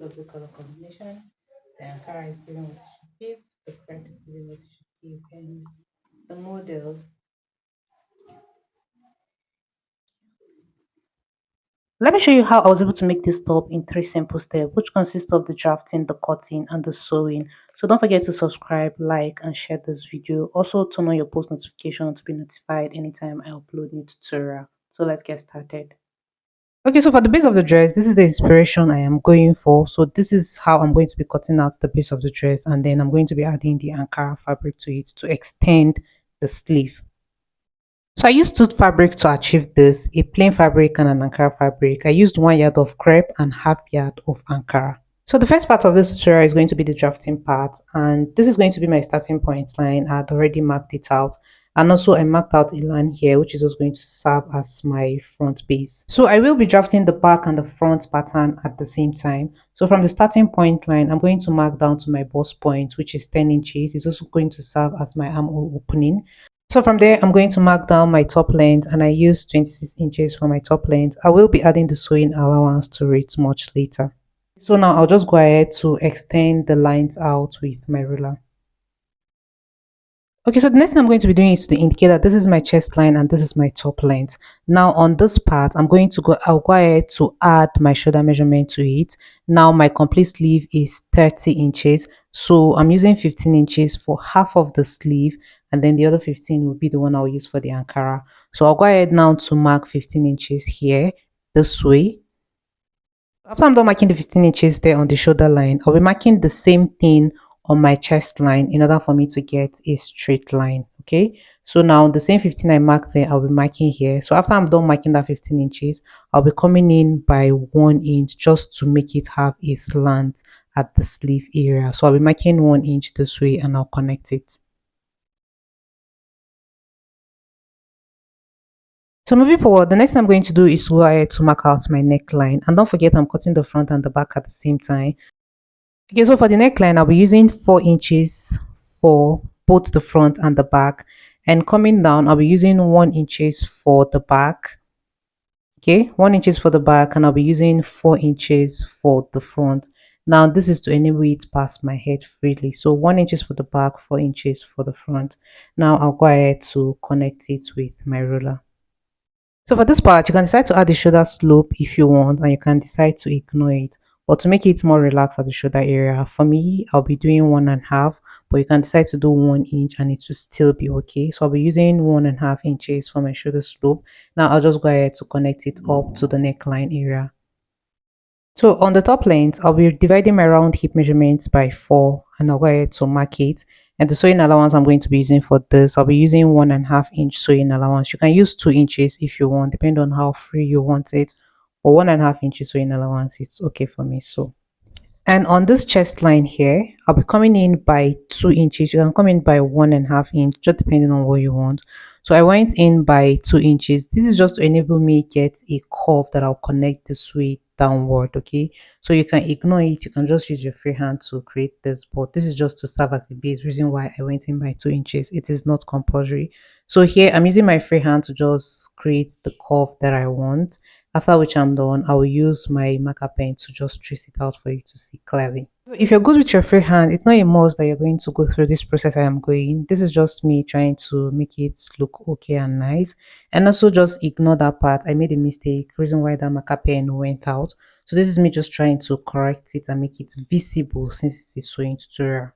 lovely color combination. The Ankara is giving what it should give, the crepe is giving what it should give, and the model. Let me show you how I was able to make this top in 3 simple steps, which consist of the drafting, the cutting, and the sewing. So don't forget to subscribe, like, and share this video. Also turn on your post notification to be notified anytime I upload new tutorial. So let's get started. Okay, so for the base of the dress, this is the inspiration I am going for. So this is how I'm going to be cutting out the base of the dress, and then I'm going to be adding the Ankara fabric to it to extend the sleeve. So I used two fabric to achieve this, a plain fabric and an Ankara fabric. I used 1 yard of crepe and half 1 yard of Ankara. So the first part of this tutorial is going to be the drafting part, and this is going to be my starting point line. I had already marked it out, and also I marked out a line here which is also going to serve as my front base. So I will be drafting the back and the front pattern at the same time. So from the starting point line, I'm going to mark down to my bust point, which is 10 inches. It's also going to serve as my armhole opening. So from there, I'm going to mark down my top length, and I use 26 inches for my top length. I will be adding the sewing allowance to it much later. So now I'll just go ahead to extend the lines out with my ruler. Okay, so the next thing I'm going to be doing is to indicate that this is my chest line and this is my top length. Now on this part, I'll go ahead to add my shoulder measurement to it. Now my complete sleeve is 30 inches. So I'm using 15 inches for half of the sleeve, and then the other 15 will be the one I'll use for the Ankara. So I'll go ahead now to mark 15 inches here this way. After I'm done marking the 15 inches there on the shoulder line, I'll be marking the same thing on my chest line in order for me to get a straight line. Okay, so now the same 15 I marked there, I'll be marking here. So after I'm done marking that 15 inches, I'll be coming in by 1 inch just to make it have a slant at the sleeve area. So I'll be marking 1 inch this way and I'll connect it. So moving forward, the next thing I'm going to do is go ahead to mark out my neckline, and don't forget I'm cutting the front and the back at the same time. Okay, so for the neckline, I'll be using 4 inches for both the front and the back, and coming down, I'll be using 1 inches for the back. Okay, 1 inches for the back, and I'll be using 4 inches for the front. Now this is to enable it past my head freely. So 1 inches for the back, 4 inches for the front. Now I'll go ahead to connect it with my ruler. So for this part, you can decide to add the shoulder slope if you want, and you can decide to ignore it. But to make it more relaxed at the shoulder area, for me, I'll be doing 1.5, but you can decide to do 1 inch and it will still be okay. So I'll be using 1.5 inches for my shoulder slope. Now I'll just go ahead to connect it up to the neckline area. So on the top length, I'll be dividing my round hip measurements by 4, and I'll go ahead to mark it. And the sewing allowance I'm going to be using for this, I'll be using 1.5 inch sewing allowance. You can use 2 inches if you want, depending on how free you want it. Or 1.5 inches sewing allowance, it's okay for me. So, and on this chest line here, I'll be coming in by 2 inches. You can come in by 1.5 inch, just depending on what you want. So I went in by 2 inches. This is just to enable me get a curve that I'll connect this way downward. Okay, so you can ignore it. You can just use your free hand to create this, but this is just to serve as a base. Reason why I went in by 2 inches. It is not compulsory. So here I'm using my free hand to just create the curve that I want. After which I'm done, I will use my marker pen to just trace it out for you to see clearly. So if you're good with your free hand, it's not a must that you're going to go through this process I am going. This is just me trying to make it look okay and nice. And also just ignore that part. I made a mistake, reason why that marker pen went out. So this is me just trying to correct it and make it visible since it's a sewing tutorial.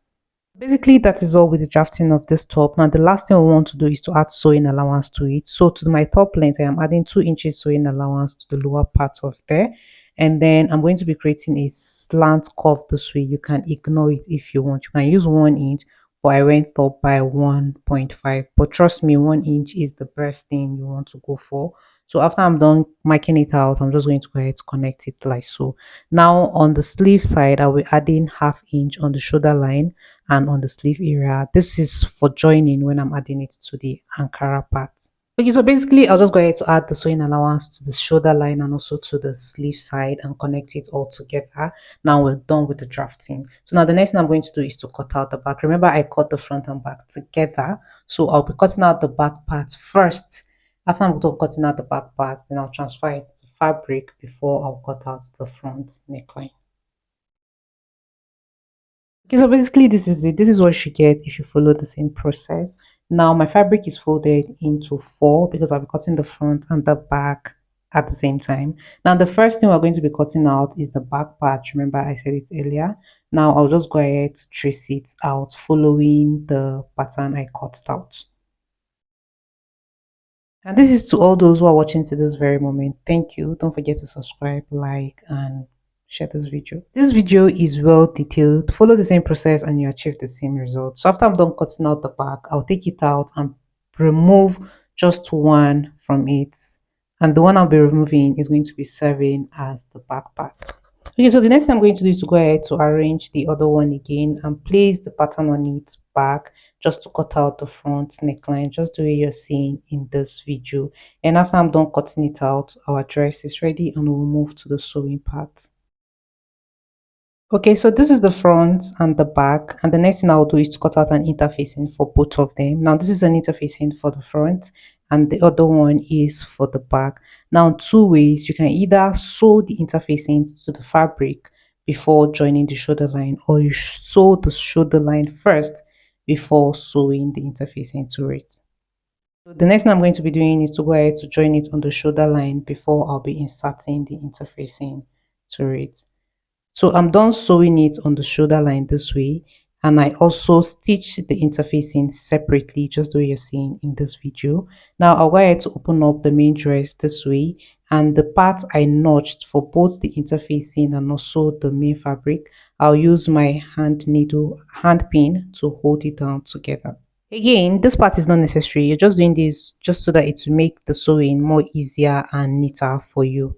Basically, that is all with the drafting of this top. Now the last thing we want to do is to add sewing allowance to it. So to my top length, I am adding 2 inches sewing allowance to the lower part of there, and then I'm going to be creating a slant curve this way. You can ignore it if you want. You can use 1 inch, but I went up by 1.5. But trust me, 1 inch is the best thing you want to go for. So after I'm done marking it out, I'm just going to go ahead to connect it like so. Now on the sleeve side, I'll be adding ½ inch on the shoulder line and on the sleeve area. This is for joining when I'm adding it to the Ankara part. Okay, so basically I'll just go ahead to add the sewing allowance to the shoulder line and also to the sleeve side and connect it all together. Now we're done with the drafting. So now the next thing I'm going to do is to cut out the back. Remember, I cut the front and back together, so I'll be cutting out the back part first. After I'm done cutting out the back part, then I'll transfer it to fabric before I'll cut out the front neckline. Okay, so basically this is it. This is what you get if you follow the same process. Now my fabric is folded into four because I'll be cutting the front and the back at the same time. Now the first thing we're going to be cutting out is the back part. Remember I said it earlier. Now I'll just go ahead to trace it out following the pattern I cut out. And this is to all those who are watching to this very moment. Thank you. Don't forget to subscribe, like, and share this video. This video is well detailed. Follow the same process and you achieve the same result. So after I'm done cutting out the back, I'll take it out and remove just one from it. And the one I'll be removing is going to be serving as the back part. Okay, so the next thing I'm going to do is to go ahead to arrange the other one again and place the pattern on it back just to cut out the front neckline, just the way you're seeing in this video. And after I'm done cutting it out, our dress is ready and we'll move to the sewing part. Okay, so this is the front and the back, and the next thing I'll do is to cut out an interfacing for both of them. Now this is an interfacing for the front and the other one is for the back. Now two ways: you can either sew the interfacing to the fabric before joining the shoulder line, or you sew the shoulder line first before sewing the interfacing to it. So the next thing I'm going to be doing is to go ahead to join it on the shoulder line before I'll be inserting the interfacing to it. So I'm done sewing it on the shoulder line this way, and I also stitch the interfacing separately just the way you're seeing in this video. Now I'll go ahead to open up the main dress this way, and the part I notched for both the interfacing and also the main fabric, I'll use my hand pin to hold it down together. Again, this part is not necessary. You're just doing this just so that it will make the sewing more easier and neater for you.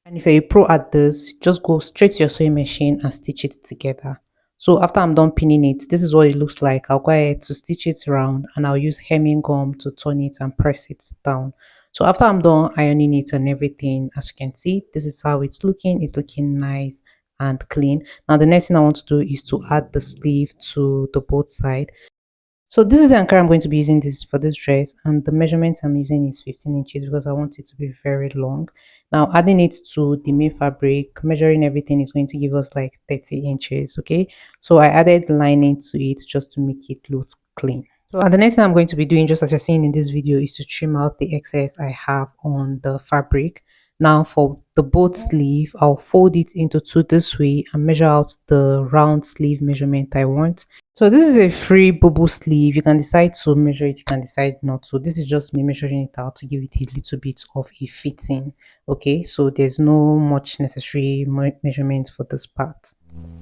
And if you're a pro at this, just go straight to your sewing machine and stitch it together. So after I'm done pinning it, this is what it looks like. I'll go ahead to stitch it around and I'll use hemming gum to turn it and press it down. So after I'm done ironing it and everything, as you can see, this is how it's looking. It's looking nice and clean. Now the next thing I want to do is to add the sleeve to the both side. So this is the Ankara I'm going to be using this for this dress, and the measurement I'm using is 15 inches because I want it to be very long. Now adding it to the main fabric, measuring everything is going to give us like 30 inches. Okay, so I added lining to it just to make it look clean. So and the next thing I'm going to be doing, just as you're seeing in this video, is to trim out the excess I have on the fabric. Now for the both sleeve, I'll fold it into two this way and measure out the round sleeve measurement I want. So this is a free bubble sleeve. You can decide to measure it, you can decide not to. This is just me measuring it out to give it a little bit of a fitting. Okay, so there's no much necessary measurement for this part.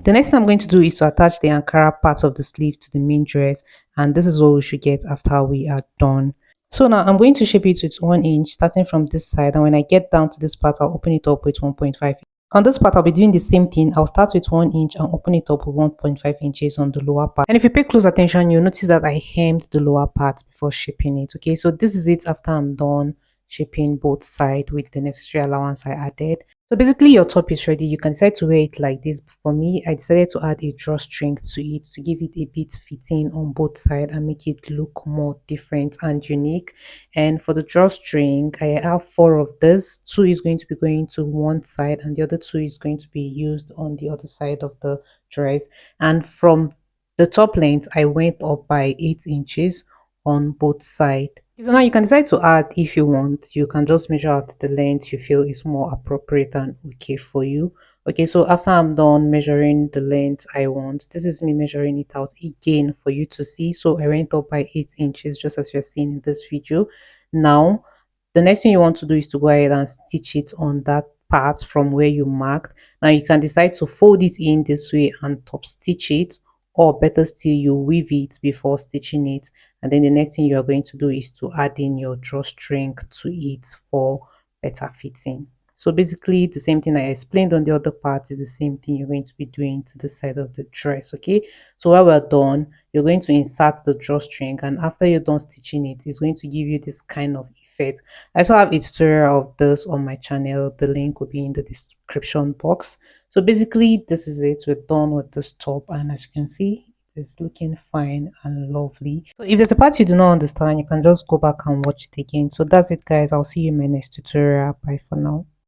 The next thing I'm going to do is to attach the Ankara part of the sleeve to the main dress, and this is what we should get after we are done. So now I'm going to shape it with 1 inch starting from this side, and when I get down to this part, I'll open it up with 1.5. On this part, I'll be doing the same thing. I'll start with 1 inch and open it up with 1.5 inches on the lower part. And if you pay close attention, you'll notice that I hemmed the lower part before shaping it. Okay, so this is it after I'm done shaping both sides with the necessary allowance I added. So basically your top is ready. You can decide to wear it like this. But for me, I decided to add a drawstring to it to give it a bit fitting on both sides and make it look more different and unique. And for the drawstring, I have 4 of this. 2 is going to be going to one side and the other 2 is going to be used on the other side of the dress. And from the top length, I went up by 8 inches on both sides. So now you can decide to add if you want. You can just measure out the length you feel is more appropriate and okay for you. Okay, so after I'm done measuring the length I want, this is me measuring it out again for you to see. So I went up by 8 inches just as you're seeing in this video. Now the next thing you want to do is to go ahead and stitch it on that part from where you marked. Now you can decide to fold it in this way and top stitch it, or better still, you weave it before stitching it, and then the next thing you are going to do is to add in your drawstring to it for better fitting. So basically the same thing I explained on the other part is the same thing you're going to be doing to the side of the dress. Okay, so while we're done, you're going to insert the drawstring, and after you're done stitching it, it's going to give you this kind of effect. I also have a tutorial of this on my channel. The link will be in the description box. So basically this is it. We're done with this top, and as you can see, it is looking fine and lovely. So if there's a part you do not understand, you can just go back and watch it again. So that's it guys. I'll see you in my next tutorial. Bye for now.